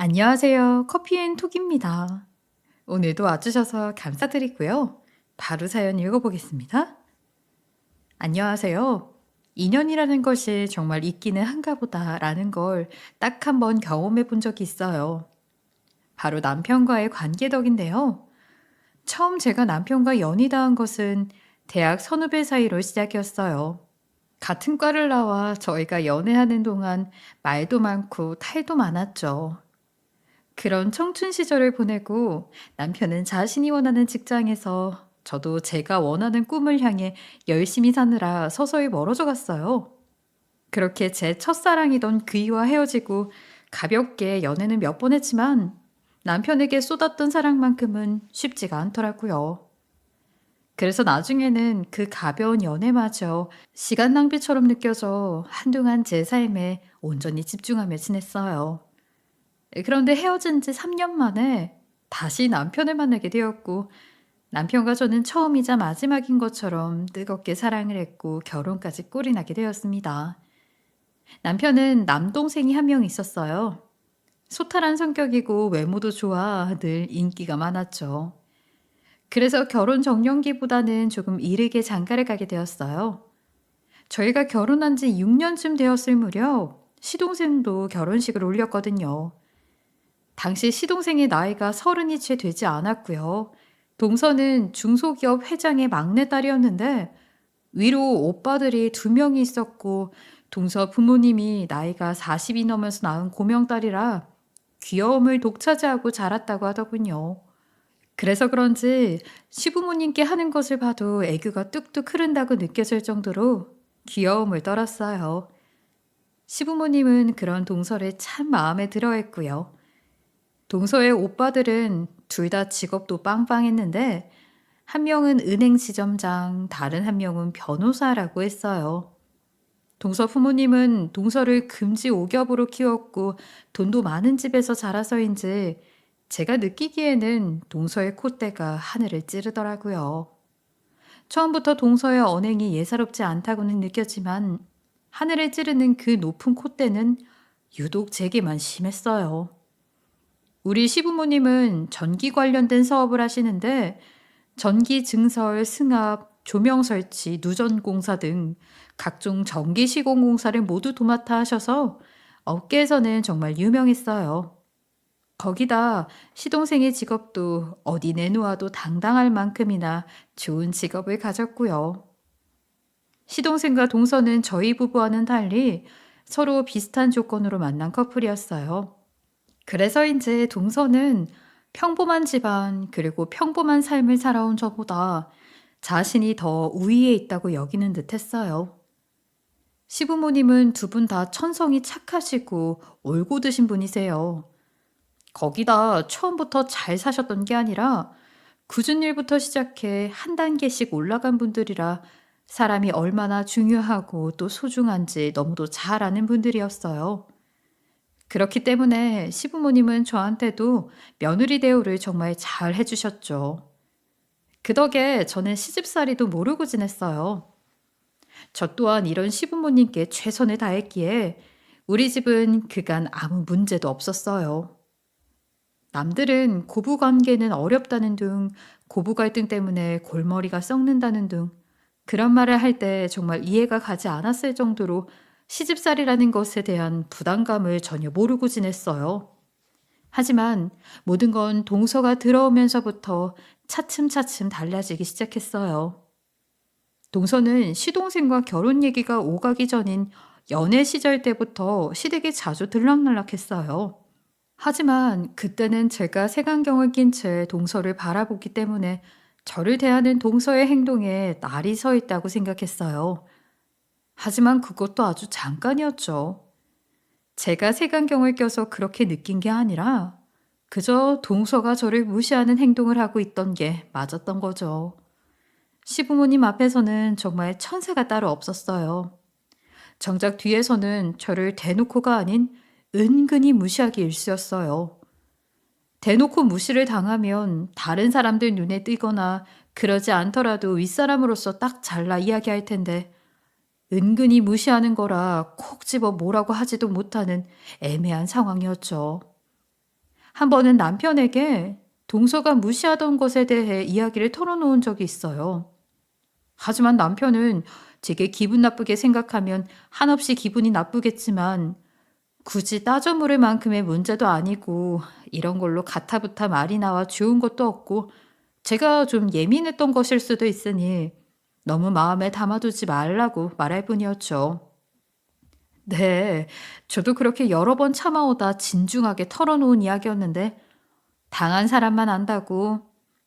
안녕하세요. 커피앤톡입니다. 오늘도 와주셔서 감사드리고요. 바로 사연 읽어보겠습니다. 안녕하세요. 인연이라는 것이 정말 있기는 한가 보다라는 걸 딱 한 번 경험해 본 적이 있어요. 바로 남편과의 관계 덕인데요. 처음 제가 남편과 연이 닿은 것은 대학 선후배 사이로 시작이었어요. 같은 과를 나와 저희가 연애하는 동안 말도 많고 탈도 많았죠. 그런 청춘 시절을 보내고 남편은 자신이 원하는 직장에서 저도 제가 원하는 꿈을 향해 열심히 사느라 서서히 멀어져 갔어요. 그렇게 제 첫사랑이던 그이와 헤어지고 가볍게 연애는 몇 번 했지만 남편에게 쏟았던 사랑만큼은 쉽지가 않더라고요. 그래서 나중에는 그 가벼운 연애마저 시간 낭비처럼 느껴져 한동안 제 삶에 온전히 집중하며 지냈어요. 그런데 헤어진 지 3년 만에 다시 남편을 만나게 되었고 남편과 저는 처음이자 마지막인 것처럼 뜨겁게 사랑을 했고 결혼까지 꼴이 나게 되었습니다. 남편은 남동생이 한 명 있었어요. 소탈한 성격이고 외모도 좋아 늘 인기가 많았죠. 그래서 결혼 정년기보다는 조금 이르게 장가를 가게 되었어요. 저희가 결혼한 지 6년쯤 되었을 무렵 시동생도 결혼식을 올렸거든요. 당시 시동생의 나이가 서른이 채 되지 않았고요. 동서는 중소기업 회장의 막내딸이었는데 위로 오빠들이 두 명이 있었고 동서 부모님이 나이가 40이 넘어서 낳은 고명딸이라 귀여움을 독차지하고 자랐다고 하더군요. 그래서 그런지 시부모님께 하는 것을 봐도 애교가 뚝뚝 흐른다고 느껴질 정도로 귀여움을 떨었어요. 시부모님은 그런 동서를 참 마음에 들어 했고요. 동서의 오빠들은 둘 다 직업도 빵빵했는데 한 명은 은행 지점장, 다른 한 명은 변호사라고 했어요. 동서 부모님은 동서를 금지 오겹으로 키웠고 돈도 많은 집에서 자라서인지 제가 느끼기에는 동서의 콧대가 하늘을 찌르더라고요. 처음부터 동서의 언행이 예사롭지 않다고는 느꼈지만 하늘을 찌르는 그 높은 콧대는 유독 제게만 심했어요. 우리 시부모님은 전기 관련된 사업을 하시는데 전기 증설, 승합, 조명 설치, 누전 공사 등 각종 전기 시공 공사를 모두 도맡아 하셔서 업계에서는 정말 유명했어요. 거기다 시동생의 직업도 어디 내놓아도 당당할 만큼이나 좋은 직업을 가졌고요. 시동생과 동서는 저희 부부와는 달리 서로 비슷한 조건으로 만난 커플이었어요. 그래서인지 동서는 평범한 집안 그리고 평범한 삶을 살아온 저보다 자신이 더 우위에 있다고 여기는 듯했어요. 시부모님은 두 분 다 천성이 착하시고 올곧으신 분이세요. 거기다 처음부터 잘 사셨던 게 아니라 굳은 일부터 시작해 한 단계씩 올라간 분들이라 사람이 얼마나 중요하고 또 소중한지 너무도 잘 아는 분들이었어요. 그렇기 때문에 시부모님은 저한테도 며느리 대우를 정말 잘 해주셨죠. 그 덕에 저는 시집살이도 모르고 지냈어요. 저 또한 이런 시부모님께 최선을 다했기에 우리 집은 그간 아무 문제도 없었어요. 남들은 고부 관계는 어렵다는 둥, 고부 갈등 때문에 골머리가 썩는다는 둥, 그런 말을 할 때 정말 이해가 가지 않았을 정도로 시집살이라는 것에 대한 부담감을 전혀 모르고 지냈어요. 하지만 모든 건 동서가 들어오면서부터 차츰차츰 달라지기 시작했어요. 동서는 시동생과 결혼 얘기가 오가기 전인 연애 시절 때부터 시댁에 자주 들락날락했어요. 하지만 그때는 제가 색안경을 낀 채 동서를 바라보기 때문에 저를 대하는 동서의 행동에 날이 서 있다고 생각했어요. 하지만 그것도 아주 잠깐이었죠. 제가 색안경을 껴서 그렇게 느낀 게 아니라 그저 동서가 저를 무시하는 행동을 하고 있던 게 맞았던 거죠. 시부모님 앞에서는 정말 천사가 따로 없었어요. 정작 뒤에서는 저를 대놓고가 아닌 은근히 무시하기 일쑤였어요. 대놓고 무시를 당하면 다른 사람들 눈에 띄거나 그러지 않더라도 윗사람으로서 딱 잘라 이야기할 텐데 은근히 무시하는 거라 콕 집어 뭐라고 하지도 못하는 애매한 상황이었죠. 한 번은 남편에게 동서가 무시하던 것에 대해 이야기를 털어놓은 적이 있어요. 하지만 남편은 제게 기분 나쁘게 생각하면 한없이 기분이 나쁘겠지만 굳이 따져 물을 만큼의 문제도 아니고 이런 걸로 가타부타 말이 나와 좋은 것도 없고 제가 좀 예민했던 것일 수도 있으니 너무 마음에 담아두지 말라고 말할 뿐이었죠. 네, 저도 그렇게 여러 번 참아오다 진중하게 털어놓은 이야기였는데 당한 사람만 안다고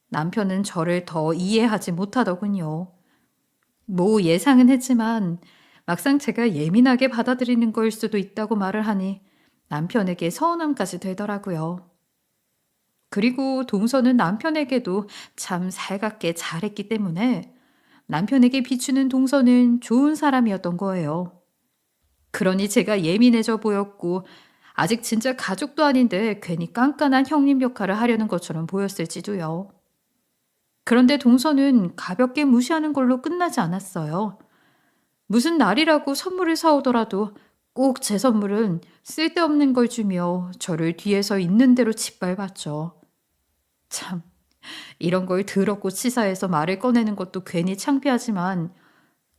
남편은 저를 더 이해하지 못하더군요. 뭐 예상은 했지만 막상 제가 예민하게 받아들이는 거일 수도 있다고 말을 하니 남편에게 서운함까지 되더라고요. 그리고 동서는 남편에게도 참 살갑게 잘했기 때문에 남편에게 비추는 동서는 좋은 사람이었던 거예요. 그러니 제가 예민해져 보였고 아직 진짜 가족도 아닌데 괜히 깐깐한 형님 역할을 하려는 것처럼 보였을지도요. 그런데 동서는 가볍게 무시하는 걸로 끝나지 않았어요. 무슨 날이라고 선물을 사오더라도 꼭 제 선물은 쓸데없는 걸 주며 저를 뒤에서 있는 대로 짓밟았죠. 참, 이런 걸 더럽고 치사해서 말을 꺼내는 것도 괜히 창피하지만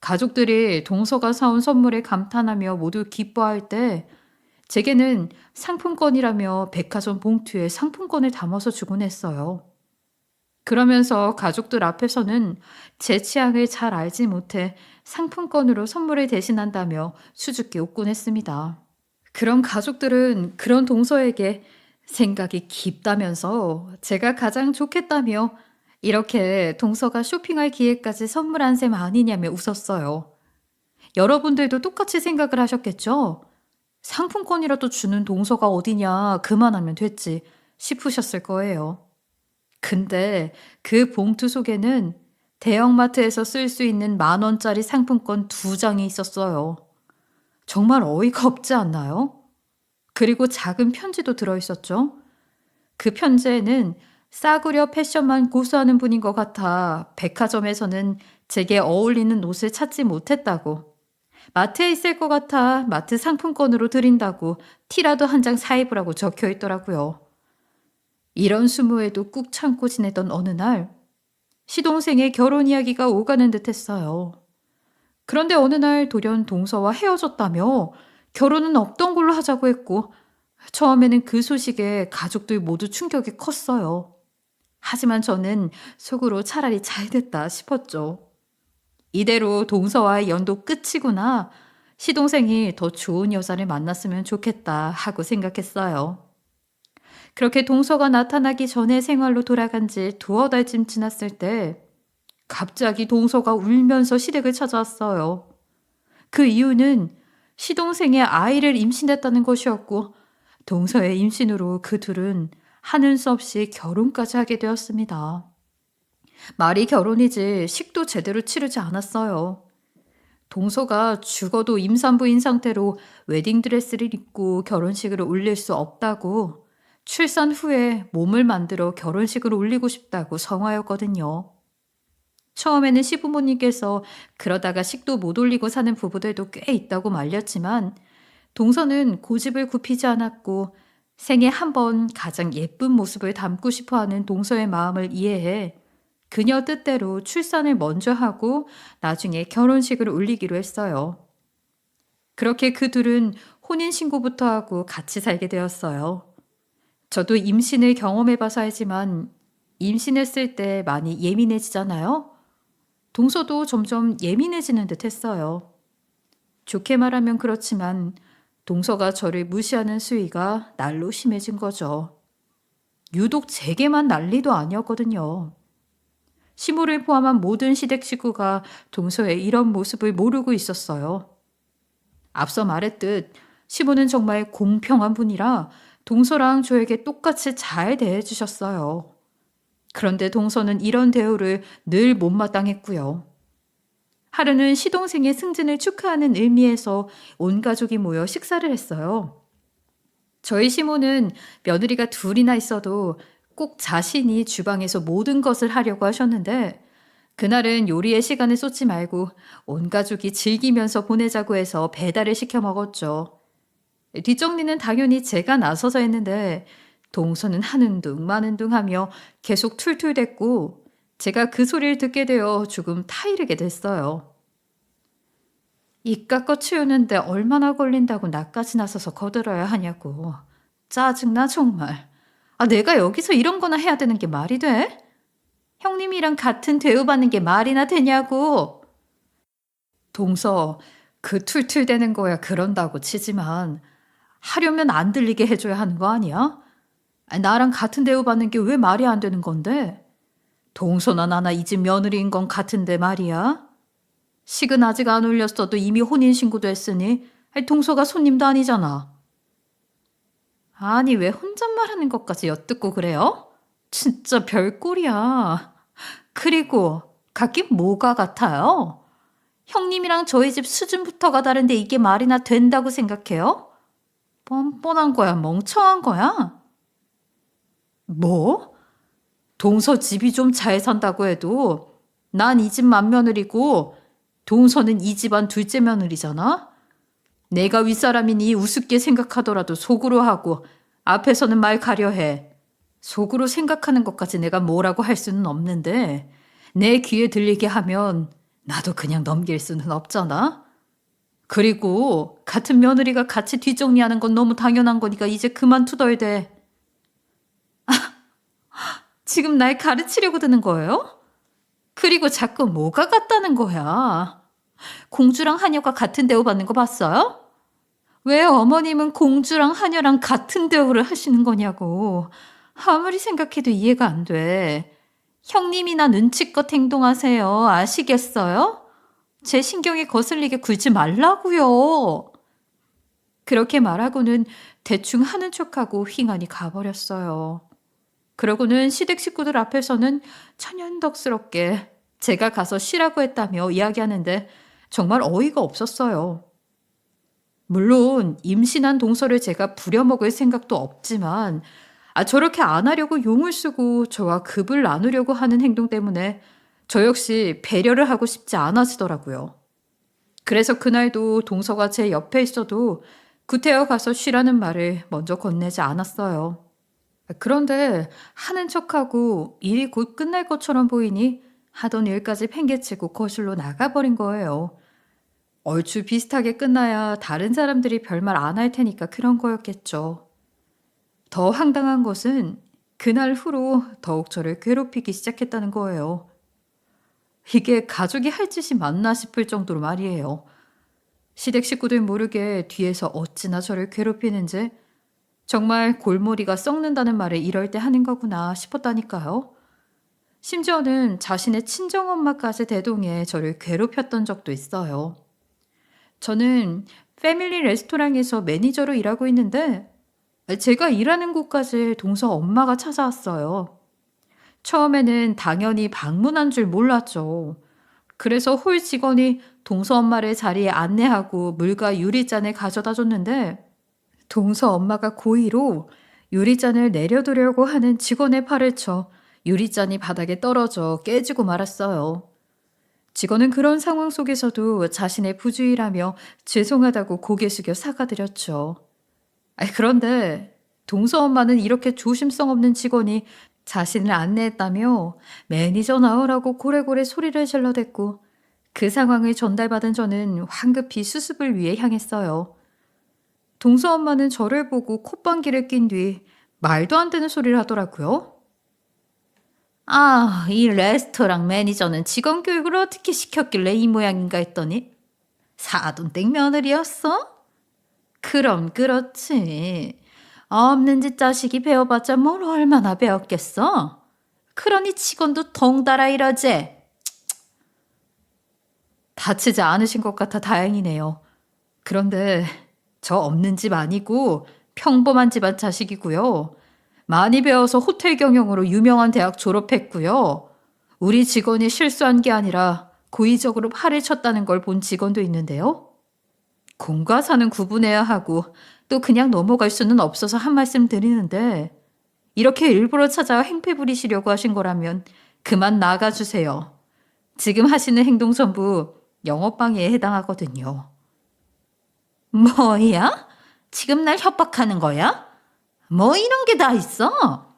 가족들이 동서가 사온 선물에 감탄하며 모두 기뻐할 때 제게는 상품권이라며 백화점 봉투에 상품권을 담아서 주곤 했어요. 그러면서 가족들 앞에서는 제 취향을 잘 알지 못해 상품권으로 선물을 대신한다며 수줍게 웃곤 했습니다. 그런 가족들은 그런 동서에게 생각이 깊다면서 제가 가장 좋겠다며 이렇게 동서가 쇼핑할 기회까지 선물한 셈 아니냐며 웃었어요. 여러분들도 똑같이 생각을 하셨겠죠? 상품권이라도 주는 동서가 어디냐, 그만하면 됐지 싶으셨을 거예요. 근데 그 봉투 속에는 대형마트에서 쓸 수 있는 10,000원짜리 상품권 2장이 있었어요. 정말 어이가 없지 않나요? 그리고 작은 편지도 들어있었죠. 그 편지에는 싸구려 패션만 고수하는 분인 것 같아 백화점에서는 제게 어울리는 옷을 찾지 못했다고, 마트에 있을 것 같아 마트 상품권으로 드린다고 티라도 한 장 사입으라고 적혀 있더라고요. 이런 수모에도 꾹 참고 지내던 어느 날 시동생의 결혼 이야기가 오가는 듯 했어요. 그런데 어느 날 돌연 동서와 헤어졌다며 결혼은 없던 걸로 하자고 했고 처음에는 그 소식에 가족들 모두 충격이 컸어요. 하지만 저는 속으로 차라리 잘 됐다 싶었죠. 이대로 동서와의 연도 끝이구나. 시동생이 더 좋은 여자를 만났으면 좋겠다 하고 생각했어요. 그렇게 동서가 나타나기 전에 생활로 돌아간 지 두어 달쯤 지났을 때 갑자기 동서가 울면서 시댁을 찾아왔어요. 그 이유는 시동생의 아이를 임신했다는 것이었고 동서의 임신으로 그 둘은 하는 수 없이 결혼까지 하게 되었습니다. 말이 결혼이지 식도 제대로 치르지 않았어요. 동서가 죽어도 임산부인 상태로 웨딩드레스를 입고 결혼식을 올릴 수 없다고 출산 후에 몸을 만들어 결혼식을 올리고 싶다고 성화였거든요. 처음에는 시부모님께서 그러다가 식도 못 올리고 사는 부부들도 꽤 있다고 말렸지만 동서는 고집을 굽히지 않았고 생애 한 번 가장 예쁜 모습을 담고 싶어하는 동서의 마음을 이해해 그녀 뜻대로 출산을 먼저 하고 나중에 결혼식을 올리기로 했어요. 그렇게 그 둘은 혼인신고부터 하고 같이 살게 되었어요. 저도 임신을 경험해봐서 알지만 임신했을 때 많이 예민해지잖아요. 동서도 점점 예민해지는 듯 했어요. 좋게 말하면 그렇지만 동서가 저를 무시하는 수위가 날로 심해진 거죠. 유독 제게만 난리도 아니었거든요. 시모를 포함한 모든 시댁 식구가 동서의 이런 모습을 모르고 있었어요. 앞서 말했듯 시모는 정말 공평한 분이라 동서랑 저에게 똑같이 잘 대해주셨어요. 그런데 동서는 이런 대우를 늘 못마땅했고요. 하루는 시동생의 승진을 축하하는 의미에서 온 가족이 모여 식사를 했어요. 저희 시모는 며느리가 둘이나 있어도 꼭 자신이 주방에서 모든 것을 하려고 하셨는데 그날은 요리에 시간을 쏟지 말고 온 가족이 즐기면서 보내자고 해서 배달을 시켜 먹었죠. 뒷정리는 당연히 제가 나서서 했는데 동서는 하는 둥 마는 둥 하며 계속 툴툴댔고 제가 그 소리를 듣게 되어 조금 타이르게 됐어요. 입 깎아 치우는데 얼마나 걸린다고 나까지 나서서 거들어야 하냐고. 짜증나 정말. 아, 내가 여기서 이런 거나 해야 되는 게 말이 돼? 형님이랑 같은 대우받는 게 말이나 되냐고. 동서, 그 툴툴대는 거야 그런다고 치지만 하려면 안 들리게 해줘야 하는 거 아니야? 아니, 나랑 같은 대우받는 게 왜 말이 안 되는 건데? 동서나 나나 이 집 며느리인 건 같은데 말이야. 식은 아직 안 올렸어도 이미 혼인신고도 했으니 동서가 손님도 아니잖아. 아니 왜 혼잣말하는 것까지 엿듣고 그래요? 진짜 별꼴이야. 그리고 각기 뭐가 같아요? 형님이랑 저희 집 수준부터가 다른데 이게 말이나 된다고 생각해요? 뻔뻔한 거야, 멍청한 거야? 뭐? 동서 집이 좀 잘 산다고 해도 난 이 집 맏며느리고 동서는 이 집안 둘째 며느리잖아? 내가 윗사람이니 우습게 생각하더라도 속으로 하고 앞에서는 말 가려 해. 속으로 생각하는 것까지 내가 뭐라고 할 수는 없는데 내 귀에 들리게 하면 나도 그냥 넘길 수는 없잖아? 그리고 같은 며느리가 같이 뒷정리하는 건 너무 당연한 거니까 이제 그만 투덜 대. 지금 날 가르치려고 드는 거예요? 그리고 자꾸 뭐가 같다는 거야? 공주랑 하녀가 같은 대우 받는 거 봤어요? 왜 어머님은 공주랑 하녀랑 같은 대우를 하시는 거냐고. 아무리 생각해도 이해가 안 돼. 형님이나 눈치껏 행동하세요. 아시겠어요? 제 신경이 거슬리게 굴지 말라고요. 그렇게 말하고는 대충 하는 척하고 휘만이 가버렸어요. 그러고는 시댁 식구들 앞에서는 천연덕스럽게 제가 가서 쉬라고 했다며 이야기하는데 정말 어이가 없었어요. 물론 임신한 동서를 제가 부려먹을 생각도 없지만 저렇게 안 하려고 용을 쓰고 저와 급을 나누려고 하는 행동 때문에 저 역시 배려를 하고 싶지 않아지더라고요. 그래서 그날도 동서가 제 옆에 있어도 구태여 가서 쉬라는 말을 먼저 건네지 않았어요. 그런데 하는 척하고 일이 곧 끝날 것처럼 보이니 하던 일까지 팽개치고 거실로 나가버린 거예요. 얼추 비슷하게 끝나야 다른 사람들이 별말 안 할 테니까 그런 거였겠죠. 더 황당한 것은 그날 후로 더욱 저를 괴롭히기 시작했다는 거예요. 이게 가족이 할 짓이 맞나 싶을 정도로 말이에요. 시댁 식구들 모르게 뒤에서 어찌나 저를 괴롭히는지 정말 골머리가 썩는다는 말을 이럴 때 하는 거구나 싶었다니까요. 심지어는 자신의 친정엄마까지 대동해 저를 괴롭혔던 적도 있어요. 저는 패밀리 레스토랑에서 매니저로 일하고 있는데 제가 일하는 곳까지 동서 엄마가 찾아왔어요. 처음에는 당연히 방문한 줄 몰랐죠. 그래서 홀 직원이 동서 엄마를 자리에 안내하고 물과 유리잔을 가져다 줬는데 동서 엄마가 고의로 유리잔을 내려두려고 하는 직원의 팔을 쳐 유리잔이 바닥에 떨어져 깨지고 말았어요. 직원은 그런 상황 속에서도 자신의 부주의라며 죄송하다고 고개 숙여 사과드렸죠. 그런데 동서 엄마는 이렇게 조심성 없는 직원이 자신을 안내했다며 매니저 나오라고 고래고래 소리를 질러댔고 그 상황을 전달받은 저는 황급히 수습을 위해 향했어요. 동서 엄마는 저를 보고 콧방귀를 낀 뒤 말도 안 되는 소리를 하더라고요. 이 레스토랑 매니저는 직원 교육을 어떻게 시켰길래 이 모양인가 했더니 사돈댁 며느리였어? 그럼 그렇지. 없는 집 자식이 배워봤자 뭘 얼마나 배웠겠어? 그러니 직원도 덩달아 이러지. 다치지 않으신 것 같아 다행이네요. 그런데 저 없는 집 아니고 평범한 집안 자식이고요. 많이 배워서 호텔 경영으로 유명한 대학 졸업했고요. 우리 직원이 실수한 게 아니라 고의적으로 팔을 쳤다는 걸 본 직원도 있는데요. 공과 사는 구분해야 하고 또 그냥 넘어갈 수는 없어서 한 말씀 드리는데 이렇게 일부러 찾아와 행패 부리시려고 하신 거라면 그만 나가주세요. 지금 하시는 행동 전부 영업방해에 해당하거든요. 뭐야? 지금 날 협박하는 거야? 뭐 이런 게 다 있어?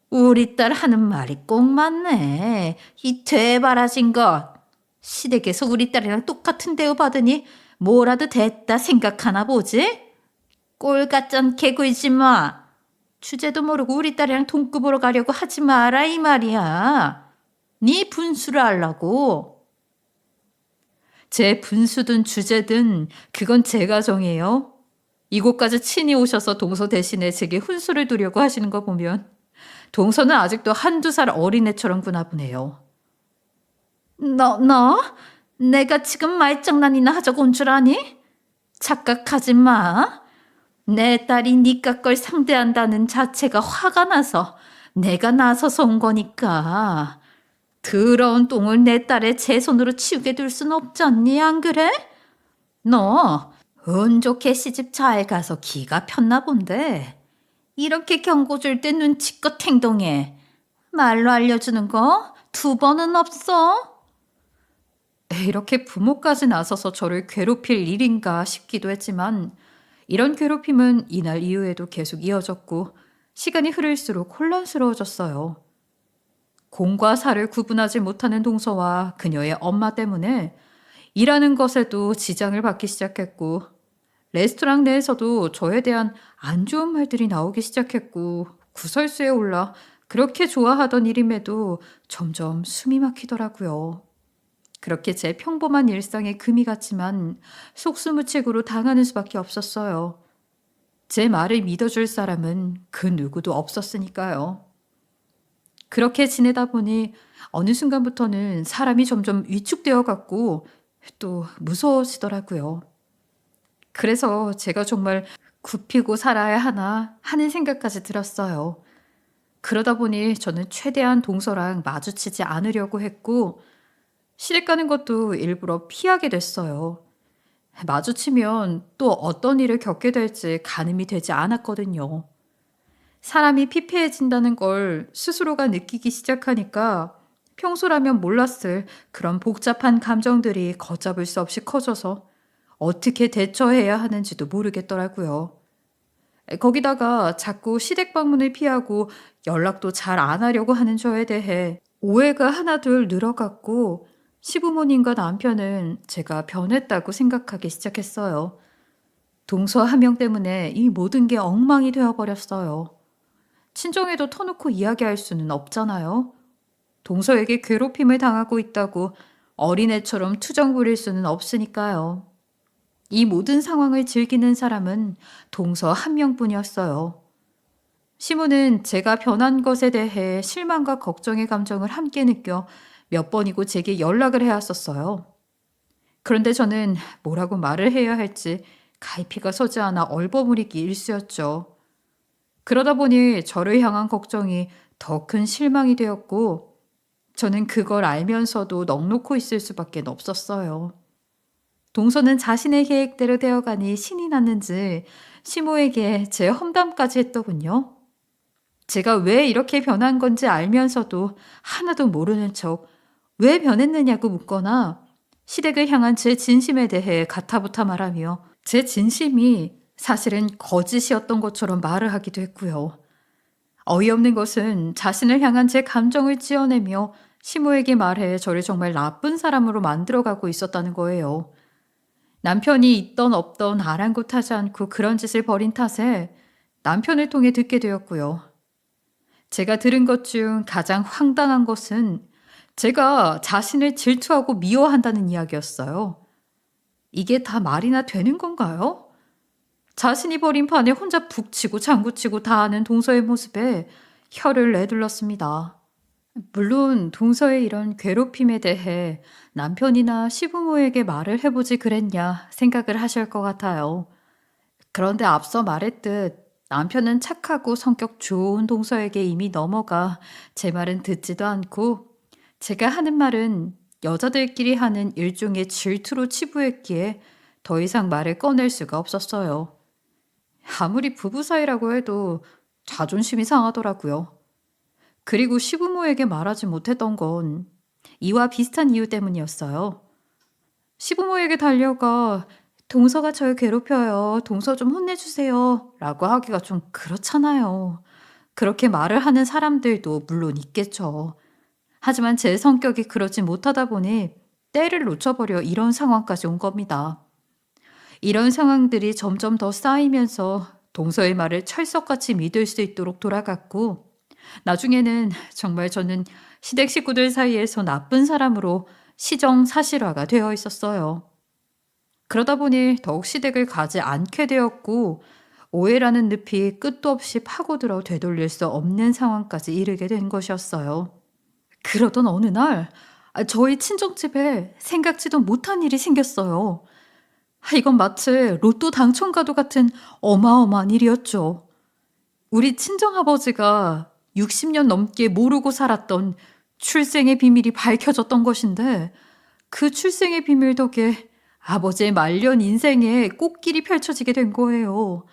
우리 딸 하는 말이 꼭 맞네. 이 되바라진 것. 시댁에서 우리 딸이랑 똑같은 대우 받으니 뭐라도 됐다 생각하나 보지? 꼴같전 개구이지 마. 주제도 모르고 우리 딸이랑 동급으로 가려고 하지 마라 이 말이야. 네 분수를 알라고. 제 분수든 주제든 그건 제가 정해요. 이곳까지 친히 오셔서 동서 대신에 제게 훈수를 두려고 하시는 거 보면 동서는 아직도 한두 살 어린애처럼 구나 보네요. 너? 내가 지금 말장난이나 하자고 온 줄 아니? 착각하지 마. 내 딸이 니까 걸 상대한다는 자체가 화가 나서 내가 나서서 온 거니까. 더러운 똥을 내 딸의 제 손으로 치우게 둘 순 없잖니, 안 그래? 너 운 좋게 시집 잘 가서 기가 폈나 본데. 이렇게 경고 줄 때 눈치껏 행동해. 말로 알려주는 거 2번은 없어. 이렇게 부모까지 나서서 저를 괴롭힐 일인가 싶기도 했지만 이런 괴롭힘은 이날 이후에도 계속 이어졌고 시간이 흐를수록 혼란스러워졌어요. 공과 사를 구분하지 못하는 동서와 그녀의 엄마 때문에 일하는 것에도 지장을 받기 시작했고 레스토랑 내에서도 저에 대한 안 좋은 말들이 나오기 시작했고 구설수에 올라 그렇게 좋아하던 일임에도 점점 숨이 막히더라고요. 그렇게 제 평범한 일상에 금이 갔지만 속수무책으로 당하는 수밖에 없었어요. 제 말을 믿어줄 사람은 그 누구도 없었으니까요. 그렇게 지내다 보니 어느 순간부터는 사람이 점점 위축되어 갔고 또 무서워지더라고요. 그래서 제가 정말 굽히고 살아야 하나 하는 생각까지 들었어요. 그러다 보니 저는 최대한 동서랑 마주치지 않으려고 했고 시댁 가는 것도 일부러 피하게 됐어요. 마주치면 또 어떤 일을 겪게 될지 가늠이 되지 않았거든요. 사람이 피폐해진다는 걸 스스로가 느끼기 시작하니까 평소라면 몰랐을 그런 복잡한 감정들이 걷잡을 수 없이 커져서 어떻게 대처해야 하는지도 모르겠더라고요. 거기다가 자꾸 시댁 방문을 피하고 연락도 잘 안 하려고 하는 저에 대해 오해가 하나둘 늘어갔고 시부모님과 남편은 제가 변했다고 생각하기 시작했어요. 동서 한 명 때문에 이 모든 게 엉망이 되어버렸어요. 친정에도 터놓고 이야기할 수는 없잖아요. 동서에게 괴롭힘을 당하고 있다고 어린애처럼 투정 부릴 수는 없으니까요. 이 모든 상황을 즐기는 사람은 동서 한 명뿐이었어요. 시모는 제가 변한 것에 대해 실망과 걱정의 감정을 함께 느껴 몇 번이고 제게 연락을 해왔었어요. 그런데 저는 뭐라고 말을 해야 할지 갈피가 서지 않아 얼버무리기 일쑤였죠. 그러다 보니 저를 향한 걱정이 더 큰 실망이 되었고 저는 그걸 알면서도 넋놓고 있을 수밖에 없었어요. 동서는 자신의 계획대로 되어가니 신이 났는지 시모에게 제 험담까지 했더군요. 제가 왜 이렇게 변한 건지 알면서도 하나도 모르는 척 왜 변했느냐고 묻거나 시댁을 향한 제 진심에 대해 가타부타 말하며 제 진심이 사실은 거짓이었던 것처럼 말을 하기도 했고요. 어이없는 것은 자신을 향한 제 감정을 찌어내며 시모에게 말해 저를 정말 나쁜 사람으로 만들어가고 있었다는 거예요. 남편이 있던 없던 아랑곳하지 않고 그런 짓을 벌인 탓에 남편을 통해 듣게 되었고요. 제가 들은 것 중 가장 황당한 것은 제가 자신을 질투하고 미워한다는 이야기였어요. 이게 다 말이나 되는 건가요? 자신이 벌인 판에 혼자 북치고 장구치고 다 하는 동서의 모습에 혀를 내둘렀습니다. 물론 동서의 이런 괴롭힘에 대해 남편이나 시부모에게 말을 해보지 그랬냐 생각을 하실 것 같아요. 그런데 앞서 말했듯 남편은 착하고 성격 좋은 동서에게 이미 넘어가 제 말은 듣지도 않고 제가 하는 말은 여자들끼리 하는 일종의 질투로 치부했기에 더 이상 말을 꺼낼 수가 없었어요. 아무리 부부 사이라고 해도 자존심이 상하더라고요. 그리고 시부모에게 말하지 못했던 건 이와 비슷한 이유 때문이었어요. 시부모에게 달려가 동서가 절 괴롭혀요. 동서 좀 혼내주세요. 라고 하기가 좀 그렇잖아요. 그렇게 말을 하는 사람들도 물론 있겠죠. 하지만 제 성격이 그러지 못하다 보니 때를 놓쳐버려 이런 상황까지 온 겁니다. 이런 상황들이 점점 더 쌓이면서 동서의 말을 철석같이 믿을 수 있도록 돌아갔고, 나중에는 정말 저는 시댁 식구들 사이에서 나쁜 사람으로 시정사실화가 되어 있었어요. 그러다 보니 더욱 시댁을 가지 않게 되었고, 오해라는 늪이 끝도 없이 파고들어 되돌릴 수 없는 상황까지 이르게 된 것이었어요. 그러던 어느 날, 저희 친정집에 생각지도 못한 일이 생겼어요. 이건 마치 로또 당첨과도 같은 어마어마한 일이었죠. 우리 친정아버지가 60년 넘게 모르고 살았던 출생의 비밀이 밝혀졌던 것인데, 그 출생의 비밀 덕에 아버지의 말년 인생에 꽃길이 펼쳐지게 된 거예요.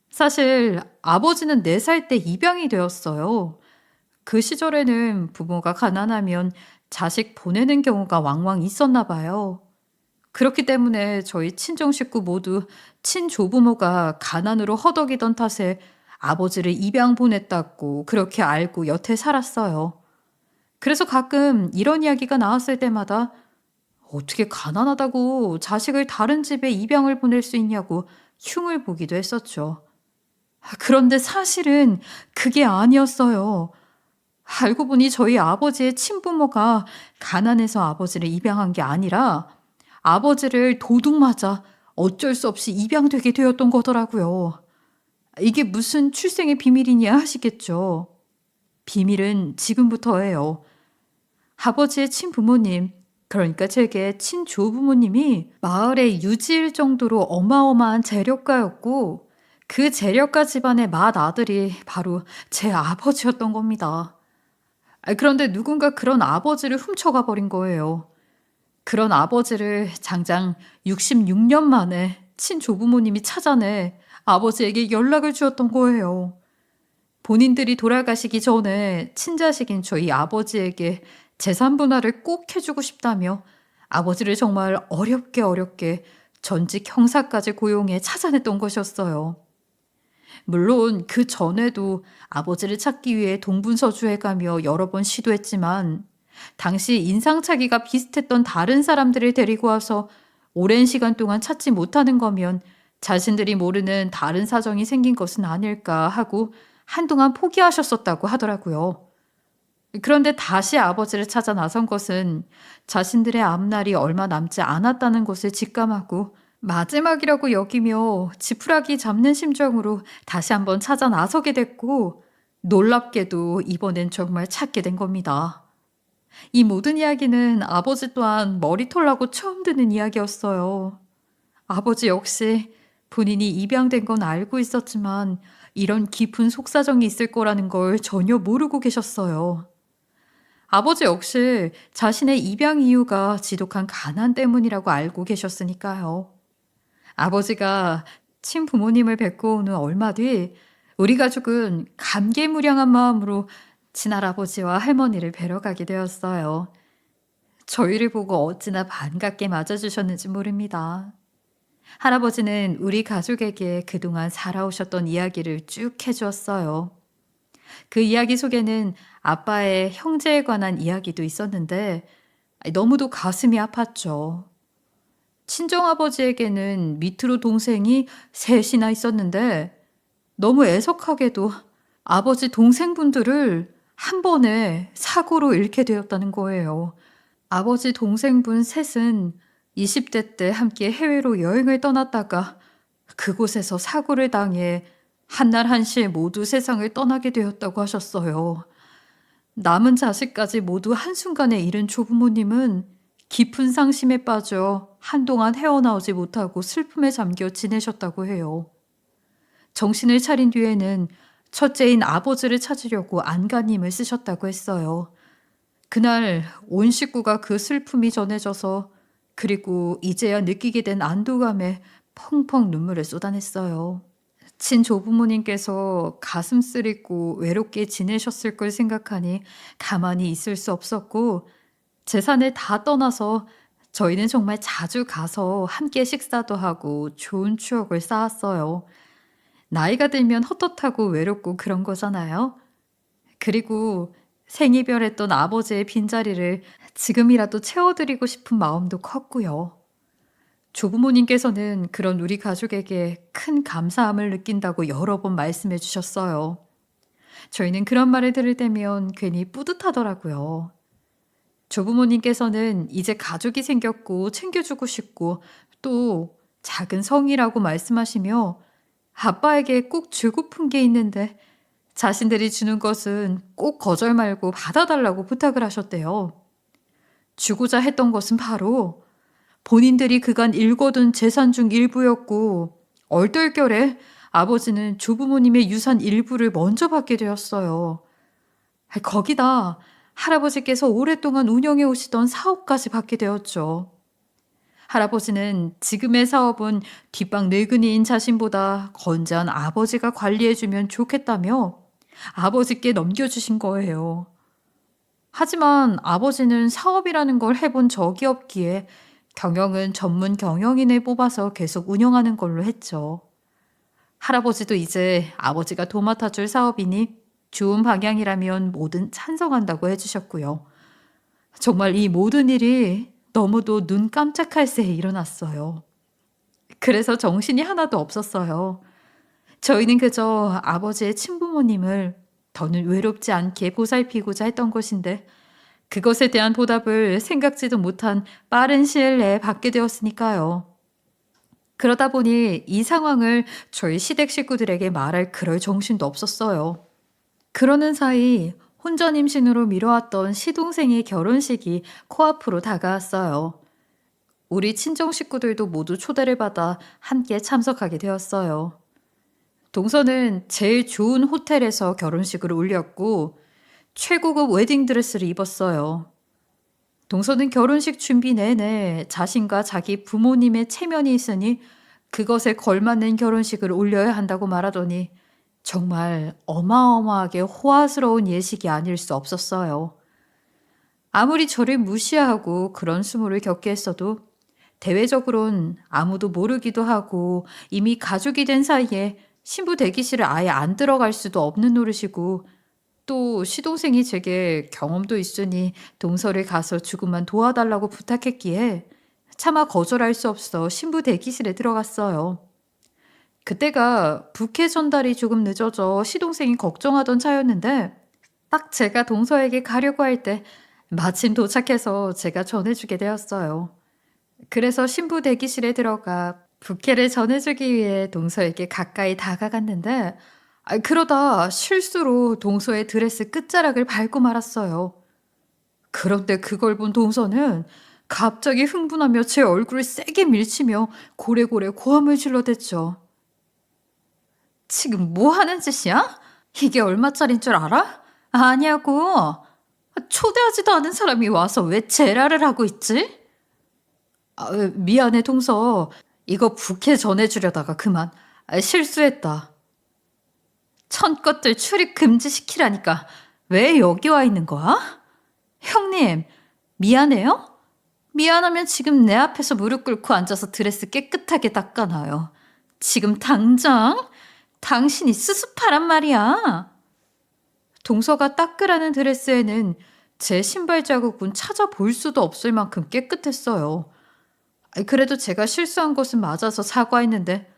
사실 아버지는 4살 때 입양이 되었어요. 그 시절에는 부모가 가난하면 자식 보내는 경우가 왕왕 있었나 봐요. 그렇기 때문에 저희 친정 식구 모두 친조부모가 가난으로 허덕이던 탓에 아버지를 입양 보냈다고 그렇게 알고 여태 살았어요. 그래서 가끔 이런 이야기가 나왔을 때마다 어떻게 가난하다고 자식을 다른 집에 입양을 보낼 수 있냐고 흉을 보기도 했었죠. 그런데 사실은 그게 아니었어요. 알고 보니 저희 아버지의 친부모가 가난해서 아버지를 입양한 게 아니라 아버지를 도둑 맞아 어쩔 수 없이 입양되게 되었던 거더라고요. 이게 무슨 출생의 비밀이냐 하시겠죠. 비밀은 지금부터예요. 아버지의 친부모님, 그러니까 제게 친조부모님이 마을의 유지일 정도로 어마어마한 재력가였고, 그 재력가 집안의 맏아들이 바로 제 아버지였던 겁니다. 그런데 누군가 그런 아버지를 훔쳐가 버린 거예요. 그런 아버지를 장장 66년 만에 친조부모님이 찾아내 아버지에게 연락을 주었던 거예요. 본인들이 돌아가시기 전에 친자식인 저희 아버지에게 재산 분할을 꼭 해주고 싶다며 아버지를 정말 어렵게 전직 형사까지 고용해 찾아냈던 것이었어요. 물론 그 전에도 아버지를 찾기 위해 동분서주에 가며 여러 번 시도했지만 당시 인상착의가 비슷했던 다른 사람들을 데리고 와서 오랜 시간 동안 찾지 못하는 거면 자신들이 모르는 다른 사정이 생긴 것은 아닐까 하고 한동안 포기하셨었다고 하더라고요. 그런데 다시 아버지를 찾아 나선 것은 자신들의 앞날이 얼마 남지 않았다는 것을 직감하고 마지막이라고 여기며 지푸라기 잡는 심정으로 다시 한번 찾아 나서게 됐고, 놀랍게도 이번엔 정말 찾게 된 겁니다. 이 모든 이야기는 아버지 또한 머리털 나고 처음 듣는 이야기였어요. 아버지 역시 본인이 입양된 건 알고 있었지만 이런 깊은 속사정이 있을 거라는 걸 전혀 모르고 계셨어요. 아버지 역시 자신의 입양 이유가 지독한 가난 때문이라고 알고 계셨으니까요. 아버지가 친부모님을 뵙고 온 후 얼마 뒤 우리 가족은 감개무량한 마음으로 친할아버지와 할머니를 뵈러 가게 되었어요. 저희를 보고 어찌나 반갑게 맞아주셨는지 모릅니다. 할아버지는 우리 가족에게 그동안 살아오셨던 이야기를 쭉 해주었어요. 그 이야기 속에는 아빠의 형제에 관한 이야기도 있었는데 너무도 가슴이 아팠죠. 친정아버지에게는 밑으로 동생이 셋이나 있었는데 너무 애석하게도 아버지 동생분들을 한 번에 사고로 잃게 되었다는 거예요. 아버지 동생분 셋은 20대 때 함께 해외로 여행을 떠났다가 그곳에서 사고를 당해 한날 한시에 모두 세상을 떠나게 되었다고 하셨어요. 남은 자식까지 모두 한순간에 잃은 조부모님은 깊은 상심에 빠져 한동안 헤어나오지 못하고 슬픔에 잠겨 지내셨다고 해요. 정신을 차린 뒤에는 첫째인 아버지를 찾으려고 안간힘을 쓰셨다고 했어요. 그날 온 식구가 그 슬픔이 전해져서 그리고 이제야 느끼게 된 안도감에 펑펑 눈물을 쏟아냈어요. 친조부모님께서 가슴 쓰리고 외롭게 지내셨을 걸 생각하니 가만히 있을 수 없었고 재산을 다 떠나서 저희는 정말 자주 가서 함께 식사도 하고 좋은 추억을 쌓았어요. 나이가 들면 헛헛하고 외롭고 그런 거잖아요. 그리고 생이별했던 아버지의 빈자리를 지금이라도 채워드리고 싶은 마음도 컸고요. 조부모님께서는 그런 우리 가족에게 큰 감사함을 느낀다고 여러 번 말씀해 주셨어요. 저희는 그런 말을 들을 때면 괜히 뿌듯하더라고요. 조부모님께서는 이제 가족이 생겼고 챙겨주고 싶고 또 작은 성이라고 말씀하시며 아빠에게 꼭 주고픈 게 있는데 자신들이 주는 것은 꼭 거절 말고 받아달라고 부탁을 하셨대요. 주고자 했던 것은 바로 본인들이 그간 일궈둔 재산 중 일부였고 얼떨결에 아버지는 조부모님의 유산 일부를 먼저 받게 되었어요. 거기다 할아버지께서 오랫동안 운영해 오시던 사업까지 받게 되었죠. 할아버지는 지금의 사업은 뒷방 늙은이인 자신보다 건재한 아버지가 관리해주면 좋겠다며 아버지께 넘겨주신 거예요. 하지만 아버지는 사업이라는 걸 해본 적이 없기에 경영은 전문 경영인을 뽑아서 계속 운영하는 걸로 했죠. 할아버지도 이제 아버지가 도맡아줄 사업이니 좋은 방향이라면 뭐든 찬성한다고 해주셨고요. 정말 이 모든 일이 너무도 눈 깜짝할 새에 일어났어요. 그래서 정신이 하나도 없었어요. 저희는 그저 아버지의 친부모님을 더는 외롭지 않게 보살피고자 했던 것인데 그것에 대한 보답을 생각지도 못한 빠른 시일 내에 받게 되었으니까요. 그러다 보니 이 상황을 저희 시댁 식구들에게 말할 그럴 정신도 없었어요. 그러는 사이 혼전 임신으로 미뤄왔던 시동생의 결혼식이 코앞으로 다가왔어요. 우리 친정 식구들도 모두 초대를 받아 함께 참석하게 되었어요. 동서는 제일 좋은 호텔에서 결혼식을 올렸고 최고급 웨딩드레스를 입었어요. 동서는 결혼식 준비 내내 자신과 자기 부모님의 체면이 있으니 그것에 걸맞는 결혼식을 올려야 한다고 말하더니 정말 어마어마하게 호화스러운 예식이 아닐 수 없었어요. 아무리 저를 무시하고 그런 수모를 겪게 했어도 대외적으론 아무도 모르기도 하고 이미 가족이 된 사이에 신부 대기실을 아예 안 들어갈 수도 없는 노릇이고 또 시동생이 제게 경험도 있으니 동서를 가서 조금만 도와달라고 부탁했기에 차마 거절할 수 없어 신부 대기실에 들어갔어요. 그때가 부케 전달이 조금 늦어져 시동생이 걱정하던 차였는데 딱 제가 동서에게 가려고 할 때 마침 도착해서 제가 전해주게 되었어요. 그래서 신부 대기실에 들어가 부케를 전해주기 위해 동서에게 가까이 다가갔는데 그러다 실수로 동서의 드레스 끝자락을 밟고 말았어요. 그런데 그걸 본 동서는 갑자기 흥분하며 제 얼굴을 세게 밀치며 고래고래 고함을 질러댔죠. 지금 뭐 하는 짓이야? 이게 얼마짜린 줄 알아? 아냐고. 초대하지도 않은 사람이 와서 왜 제라를 하고 있지? 미안해 동서. 이거 부케 전해주려다가 그만. 실수했다. 천것들 출입 금지시키라니까 왜 여기 와 있는 거야? 형님, 미안해요? 미안하면 지금 내 앞에서 무릎 꿇고 앉아서 드레스 깨끗하게 닦아놔요. 지금 당장 당신이 수습하란 말이야. 동서가 닦으라는 드레스에는 제 신발 자국은 찾아볼 수도 없을 만큼 깨끗했어요. 그래도 제가 실수한 것은 맞아서 사과했는데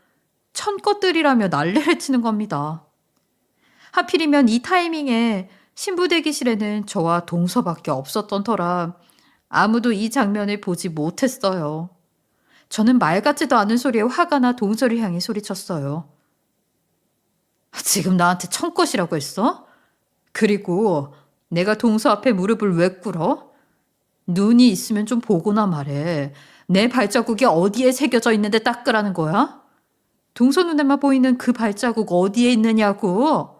천것들이라며 난리를 치는 겁니다. 하필이면 이 타이밍에 신부 대기실에는 저와 동서밖에 없었던 터라 아무도 이 장면을 보지 못했어요. 저는 말 같지도 않은 소리에 화가 나 동서를 향해 소리쳤어요. 지금 나한테 천것이라고 했어? 그리고 내가 동서 앞에 무릎을 왜 꿇어? 눈이 있으면 좀 보고나 말해. 내 발자국이 어디에 새겨져 있는데 닦으라는 거야? 동서 눈에만 보이는 그 발자국 어디에 있느냐고.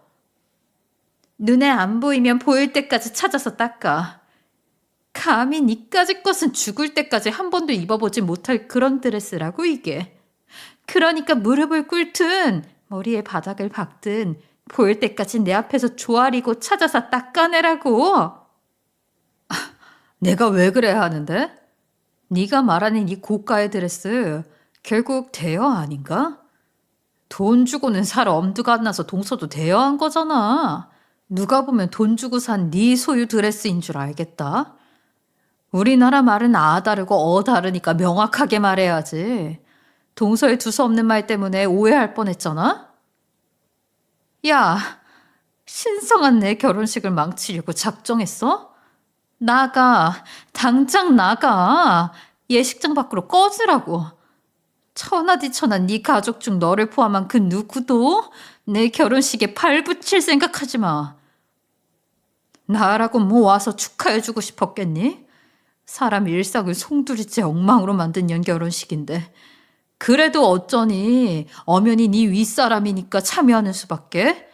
눈에 안 보이면 보일 때까지 찾아서 닦아. 감히 니까지 것은 죽을 때까지 한 번도 입어보지 못할 그런 드레스라고 이게. 그러니까 무릎을 꿇든 머리에 바닥을 박든 보일 때까지 내 앞에서 조아리고 찾아서 닦아내라고. 내가 왜 그래야 하는데? 네가 말하는 이 고가의 드레스 결국 대여 아닌가? 돈 주고는 살 엄두가 안 나서 동서도 대여한 거잖아. 누가 보면 돈 주고 산 네 소유 드레스인 줄 알겠다. 우리나라 말은 아 다르고 어 다르니까 명확하게 말해야지. 동서에 두서 없는 말 때문에 오해할 뻔했잖아? 야, 신성한 내 결혼식을 망치려고 작정했어? 나가, 당장 나가. 예식장 밖으로 꺼지라고. 천하디천한 네 가족 중 너를 포함한 그 누구도 내 결혼식에 팔 붙일 생각하지 마. 나라고 뭐 와서 축하해주고 싶었겠니? 사람 일상을 송두리째 엉망으로 만든 년 결혼식인데 그래도 어쩌니 엄연히 네 윗사람이니까 참여하는 수밖에.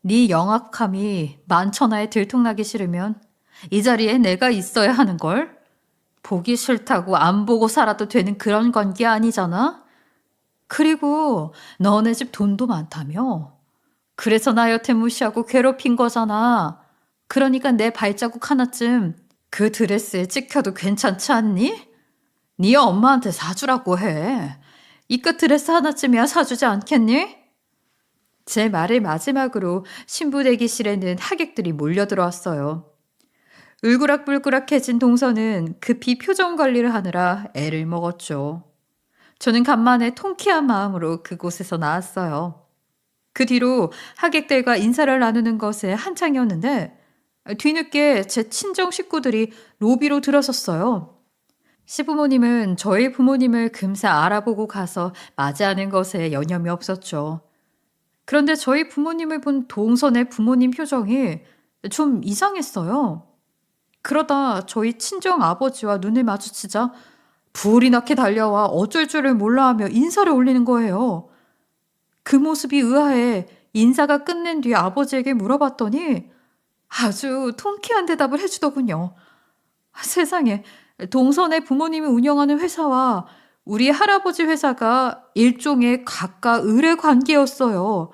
네 영악함이 만천하에 들통나기 싫으면 이 자리에 내가 있어야 하는 걸. 보기 싫다고 안 보고 살아도 되는 그런 관계 아니잖아. 그리고 너네 집 돈도 많다며. 그래서 나 여태 무시하고 괴롭힌 거잖아. 그러니까 내 발자국 하나쯤 그 드레스에 찍혀도 괜찮지 않니? 네 엄마한테 사주라고 해. 이깟 드레스 하나쯤이야 사주지 않겠니? 제 말을 마지막으로 신부 대기실에는 하객들이 몰려들어왔어요. 울그락불그락해진 동서는 급히 표정 관리를 하느라 애를 먹었죠. 저는 간만에 통쾌한 마음으로 그곳에서 나왔어요. 그 뒤로 하객들과 인사를 나누는 것에 한창이었는데 뒤늦게 제 친정 식구들이 로비로 들어섰어요. 시부모님은 저희 부모님을 금세 알아보고 가서 맞이하는 것에 여념이 없었죠. 그런데 저희 부모님을 본 동선의 부모님 표정이 좀 이상했어요. 그러다 저희 친정 아버지와 눈을 마주치자 불이 나게 달려와 어쩔 줄을 몰라 하며 인사를 올리는 거예요. 그 모습이 의아해 인사가 끝낸 뒤 아버지에게 물어봤더니 아주 통쾌한 대답을 해주더군요. 세상에, 동선의 부모님이 운영하는 회사와 우리 할아버지 회사가 일종의 가까 을의 관계였어요.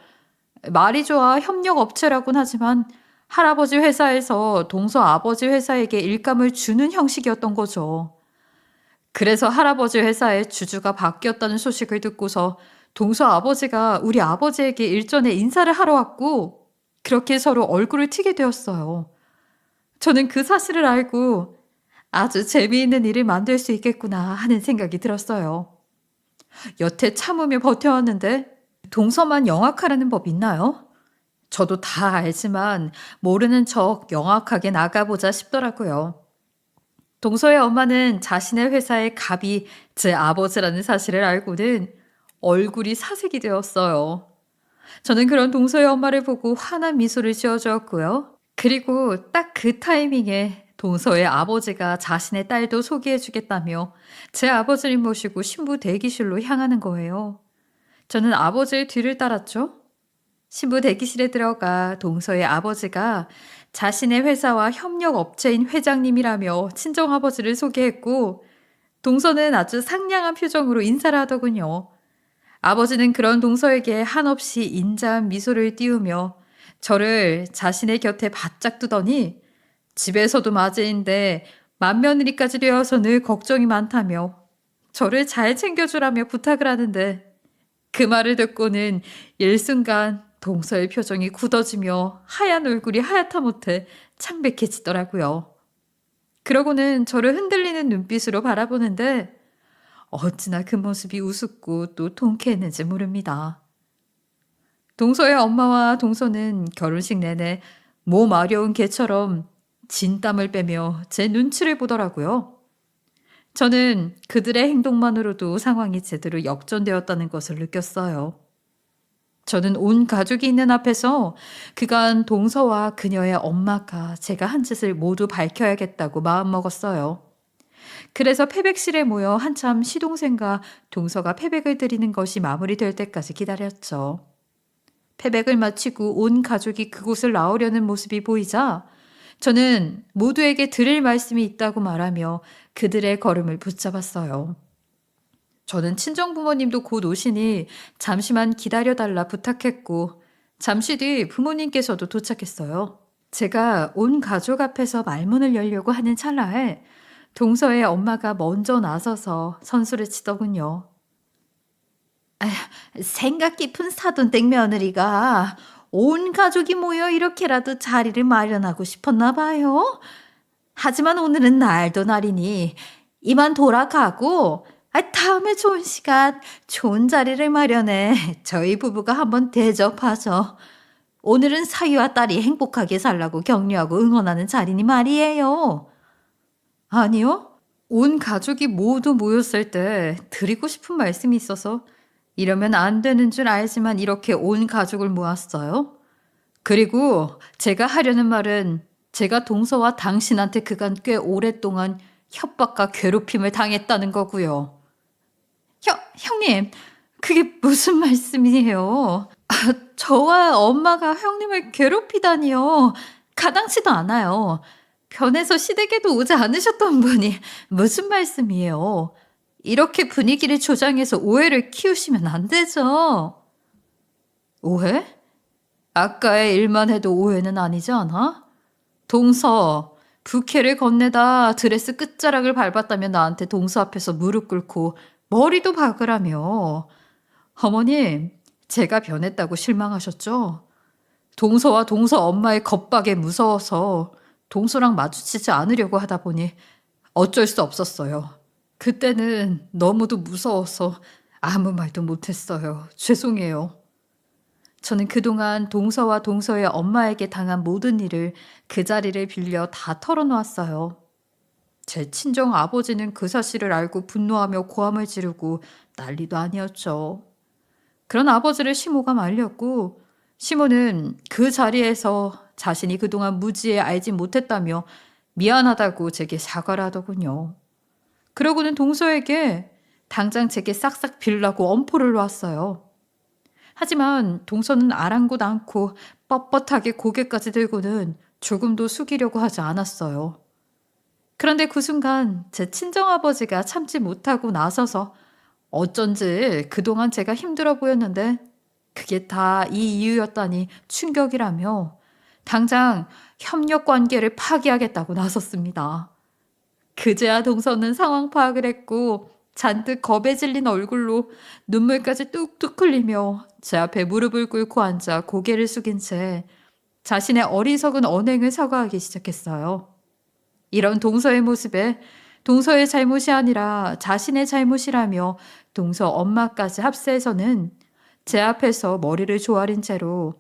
말이 좋아 협력업체라곤 하지만 할아버지 회사에서 동서 아버지 회사에게 일감을 주는 형식이었던 거죠. 그래서 할아버지 회사의 주주가 바뀌었다는 소식을 듣고서 동서 아버지가 우리 아버지에게 일전에 인사를 하러 왔고 그렇게 서로 얼굴을 튀게 되었어요. 저는 그 사실을 알고 아주 재미있는 일을 만들 수 있겠구나 하는 생각이 들었어요. 여태 참으며 버텨왔는데 동서만 영악하라는 법 있나요? 저도 다 알지만 모르는 척 영악하게 나가보자 싶더라고요. 동서의 엄마는 자신의 회사의 갑이 제 아버지라는 사실을 알고는 얼굴이 사색이 되었어요. 저는 그런 동서의 엄마를 보고 환한 미소를 지어주었고요. 그리고 딱 그 타이밍에 동서의 아버지가 자신의 딸도 소개해주겠다며 제 아버지를 모시고 신부 대기실로 향하는 거예요. 저는 아버지의 뒤를 따랐죠. 신부 대기실에 들어가 동서의 아버지가 자신의 회사와 협력업체인 회장님이라며 친정아버지를 소개했고 동서는 아주 상냥한 표정으로 인사를 하더군요. 아버지는 그런 동서에게 한없이 인자한 미소를 띄우며 저를 자신의 곁에 바짝 두더니 집에서도 맞이인데 맏며느리까지 되어서 늘 걱정이 많다며 저를 잘 챙겨주라며 부탁을 하는데 그 말을 듣고는 일순간 동서의 표정이 굳어지며 하얀 얼굴이 하얗다 못해 창백해지더라고요. 그러고는 저를 흔들리는 눈빛으로 바라보는데 어찌나 그 모습이 우습고 또 통쾌했는지 모릅니다. 동서의 엄마와 동서는 결혼식 내내 몸 마려운 개처럼 진땀을 빼며 제 눈치를 보더라고요. 저는 그들의 행동만으로도 상황이 제대로 역전되었다는 것을 느꼈어요. 저는 온 가족이 있는 앞에서 그간 동서와 그녀의 엄마가 제가 한 짓을 모두 밝혀야겠다고 마음먹었어요. 그래서 패백실에 모여 한참 시동생과 동서가 패백을 드리는 것이 마무리될 때까지 기다렸죠. 패백을 마치고 온 가족이 그곳을 나오려는 모습이 보이자 저는 모두에게 드릴 말씀이 있다고 말하며 그들의 걸음을 붙잡았어요. 저는 친정부모님도 곧 오시니 잠시만 기다려달라 부탁했고 잠시 뒤 부모님께서도 도착했어요. 제가 온 가족 앞에서 말문을 열려고 하는 찰나에 동서의 엄마가 먼저 나서서 선수를 치더군요. 생각 깊은 사돈댁 며느리가 온 가족이 모여 이렇게라도 자리를 마련하고 싶었나 봐요. 하지만 오늘은 날도 날이니 이만 돌아가고 다음에 좋은 시간, 좋은 자리를 마련해 저희 부부가 한번 대접하죠. 오늘은 사위와 딸이 행복하게 살라고 격려하고 응원하는 자리니 말이에요. 아니요. 온 가족이 모두 모였을 때 드리고 싶은 말씀이 있어서 이러면 안 되는 줄 알지만 이렇게 온 가족을 모았어요. 그리고 제가 하려는 말은 제가 동서와 당신한테 그간 꽤 오랫동안 협박과 괴롭힘을 당했다는 거고요. 형님, 그게 무슨 말씀이에요? 저와 엄마가 형님을 괴롭히다니요. 가당치도 않아요. 변해서 시댁에도 오지 않으셨던 분이 무슨 말씀이에요? 이렇게 분위기를 조장해서 오해를 키우시면 안 되죠. 오해? 아까의 일만 해도 오해는 아니지 않아? 동서, 부케를 건네다 드레스 끝자락을 밟았다며 나한테 동서 앞에서 무릎 꿇고 머리도 박으라며. 어머님, 제가 변했다고 실망하셨죠? 동서와 동서 엄마의 겁박에 무서워서 동서랑 마주치지 않으려고 하다 보니 어쩔 수 없었어요. 그때는 너무도 무서워서 아무 말도 못했어요. 죄송해요. 저는 그동안 동서와 동서의 엄마에게 당한 모든 일을 그 자리를 빌려 다 털어놓았어요. 제 친정 아버지는 그 사실을 알고 분노하며 고함을 지르고 난리도 아니었죠. 그런 아버지를 시모가 말렸고 시모는 그 자리에서 자신이 그동안 무지에 알지 못했다며 미안하다고 제게 사과를 하더군요. 그러고는 동서에게 당장 제게 싹싹 빌라고 엄포를 놓았어요. 하지만 동서는 아랑곳 않고 뻣뻣하게 고개까지 들고는 조금도 숙이려고 하지 않았어요. 그런데 그 순간 제 친정아버지가 참지 못하고 나서서 어쩐지 그동안 제가 힘들어 보였는데 그게 다 이 이유였다니 충격이라며 당장 협력 관계를 파기하겠다고 나섰습니다. 그제야 동서는 상황 파악을 했고 잔뜩 겁에 질린 얼굴로 눈물까지 뚝뚝 흘리며 제 앞에 무릎을 꿇고 앉아 고개를 숙인 채 자신의 어리석은 언행을 사과하기 시작했어요. 이런 동서의 모습에 동서의 잘못이 아니라 자신의 잘못이라며 동서 엄마까지 합세해서는 제 앞에서 머리를 조아린 채로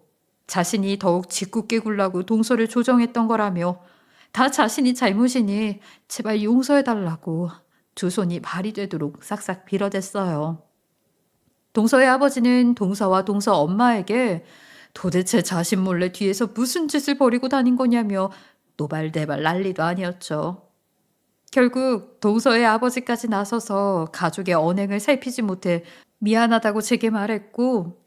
자신이 더욱 짓궂게 굴라고 동서를 조정했던 거라며 다 자신이 잘못이니 제발 용서해달라고 두 손이 발이 되도록 싹싹 빌어댔어요. 동서의 아버지는 동서와 동서 엄마에게 도대체 자신 몰래 뒤에서 무슨 짓을 벌이고 다닌 거냐며 노발대발 난리도 아니었죠. 결국 동서의 아버지까지 나서서 가족의 언행을 살피지 못해 미안하다고 제게 말했고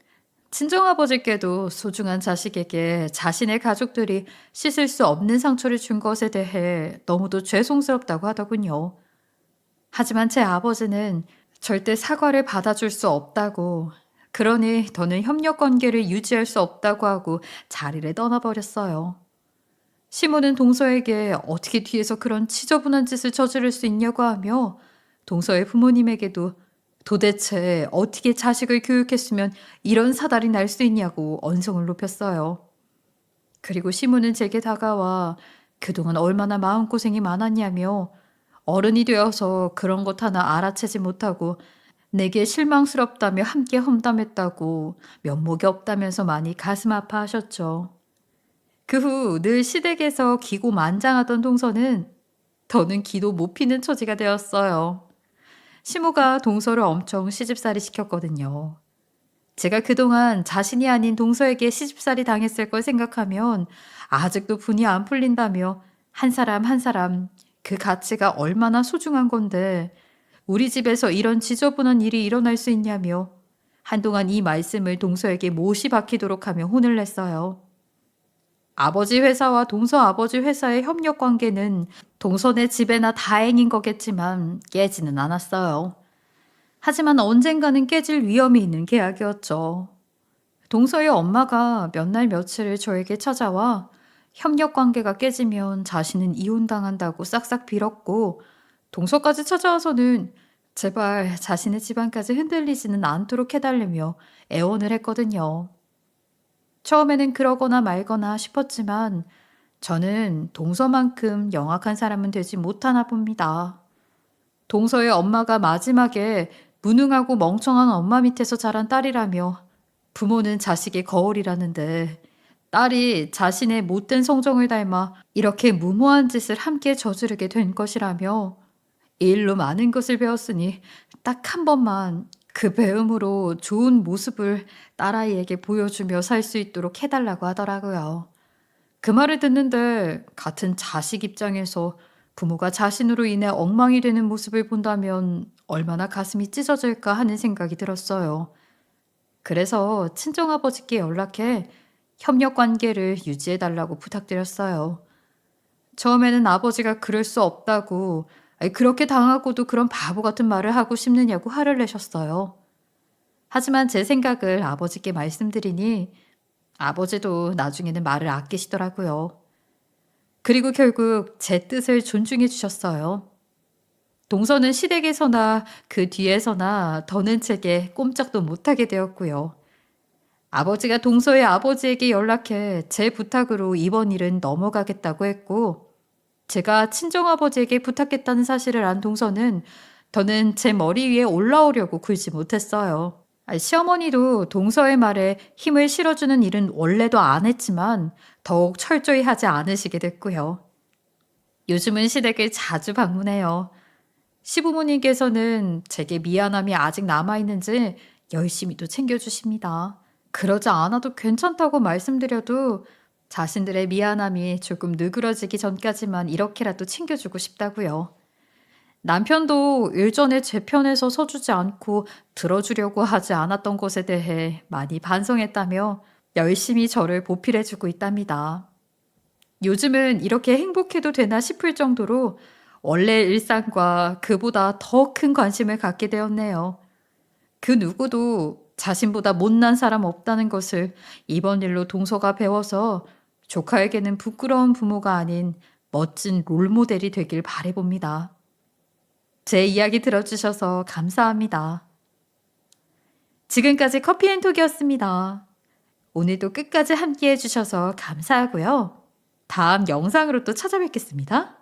친정아버지께도 소중한 자식에게 자신의 가족들이 씻을 수 없는 상처를 준 것에 대해 너무도 죄송스럽다고 하더군요. 하지만 제 아버지는 절대 사과를 받아줄 수 없다고, 그러니 더는 협력 관계를 유지할 수 없다고 하고 자리를 떠나버렸어요. 시모는 동서에게 어떻게 뒤에서 그런 지저분한 짓을 저지를 수 있냐고 하며 동서의 부모님에게도 도대체 어떻게 자식을 교육했으면 이런 사달이 날 수 있냐고 언성을 높였어요. 그리고 시모는 제게 다가와 그동안 얼마나 마음고생이 많았냐며 어른이 되어서 그런 것 하나 알아채지 못하고 내게 실망스럽다며 함께 험담했다고 면목이 없다면서 많이 가슴 아파하셨죠. 그 후 늘 시댁에서 기고만장하던 동서는 더는 기도 못 피는 처지가 되었어요. 시모가 동서를 엄청 시집살이 시켰거든요. 제가 그동안 자신이 아닌 동서에게 시집살이 당했을 걸 생각하면 아직도 분이 안 풀린다며 한 사람 한 사람 그 가치가 얼마나 소중한 건데 우리 집에서 이런 지저분한 일이 일어날 수 있냐며 한동안 이 말씀을 동서에게 못이 박히도록 하며 혼을 냈어요. 아버지 회사와 동서 아버지 회사의 협력 관계는 동서네 집에나 다행인 거겠지만 깨지는 않았어요. 하지만 언젠가는 깨질 위험이 있는 계약이었죠. 동서의 엄마가 몇 날 며칠을 저에게 찾아와 협력 관계가 깨지면 자신은 이혼당한다고 싹싹 빌었고 동서까지 찾아와서는 제발 자신의 집안까지 흔들리지는 않도록 해달라며 애원을 했거든요. 처음에는 그러거나 말거나 싶었지만 저는 동서만큼 영악한 사람은 되지 못하나 봅니다. 동서의 엄마가 마지막에 무능하고 멍청한 엄마 밑에서 자란 딸이라며 부모는 자식의 거울이라는데 딸이 자신의 못된 성정을 닮아 이렇게 무모한 짓을 함께 저지르게 된 것이라며 이 일로 많은 것을 배웠으니 딱 한 번만 그 배움으로 좋은 모습을 딸아이에게 보여주며 살 수 있도록 해달라고 하더라고요. 그 말을 듣는데 같은 자식 입장에서 부모가 자신으로 인해 엉망이 되는 모습을 본다면 얼마나 가슴이 찢어질까 하는 생각이 들었어요. 그래서 친정아버지께 연락해 협력 관계를 유지해달라고 부탁드렸어요. 처음에는 아버지가 그럴 수 없다고, 아니, 그렇게 당하고도 그런 바보 같은 말을 하고 싶느냐고 화를 내셨어요. 하지만 제 생각을 아버지께 말씀드리니 아버지도 나중에는 말을 아끼시더라고요. 그리고 결국 제 뜻을 존중해 주셨어요. 동서는 시댁에서나 그 뒤에서나 더는 제게 꼼짝도 못하게 되었고요. 아버지가 동서의 아버지에게 연락해 제 부탁으로 이번 일은 넘어가겠다고 했고, 제가 친정아버지에게 부탁했다는 사실을 안 동서는 더는 제 머리 위에 올라오려고 굴지 못했어요. 시어머니도 동서의 말에 힘을 실어주는 일은 원래도 안 했지만 더욱 철저히 하지 않으시게 됐고요. 요즘은 시댁을 자주 방문해요. 시부모님께서는 제게 미안함이 아직 남아있는지 열심히도 챙겨주십니다. 그러지 않아도 괜찮다고 말씀드려도 자신들의 미안함이 조금 느그러지기 전까지만 이렇게라도 챙겨주고 싶다고요. 남편도 일전에 제 편에서 서주지 않고 들어주려고 하지 않았던 것에 대해 많이 반성했다며 열심히 저를 보필해주고 있답니다. 요즘은 이렇게 행복해도 되나 싶을 정도로 원래 일상과 그보다 더 큰 관심을 갖게 되었네요. 그 누구도 자신보다 못난 사람 없다는 것을 이번 일로 동서가 배워서 조카에게는 부끄러운 부모가 아닌 멋진 롤모델이 되길 바라봅니다. 제 이야기 들어주셔서 감사합니다. 지금까지 커피앤톡이었습니다. 오늘도 끝까지 함께 해주셔서 감사하고요. 다음 영상으로 또 찾아뵙겠습니다.